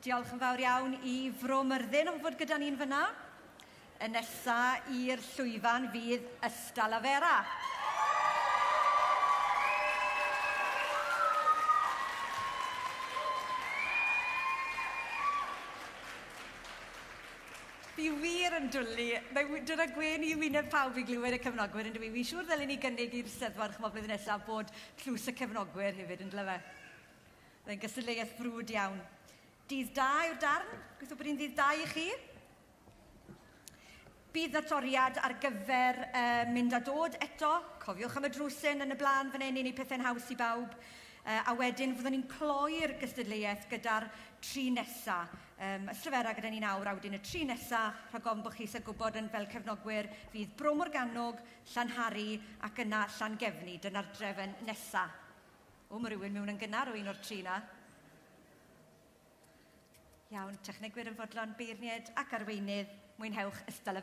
Diolch yn fawr iawn i Fro Myrddin am fod gyda ni'n fyna. Y nesa i'r llwyfan fydd Ysgol. Fi wir yn dwlu. Dyna gwen i wyneb pawb i glywed y cefnogwyr yn dwi. Fi'n siŵr ddylen ni gynnig i'r Eisteddfod blwyddyn nesaf bod tlws y cefnogwyr hefyd yn dyle fe. Fe'n gystadleuaeth brwd iawn. Dydd da yw'r darn. Gobeithio bod hi'n ddydd da i chi. Bydd na toriad ar gyfer mynd a dod eto. Cofiwch am y drwsyn yn y blaen fan hyn i ni pethau'n haws i bawb. A wedyn fyddwn ni'n cloi'r gystadleuaeth gyda'r tri nesa. Ysgrifennu gyda ni nawr a wedyn y tri nesa, rhag ofn bod chi sy'n gwybod yn fel cefnogwyr, fydd Bro Morgannwg, Llanhari ac yna Llangefni. Dyna'r drefn nesa. O, mae rhywun mewn yn gynnar o un o'r tri na. Iawn, technegwyr yn fodlon beirniad ac arweinydd, mwynhewch Ysgol.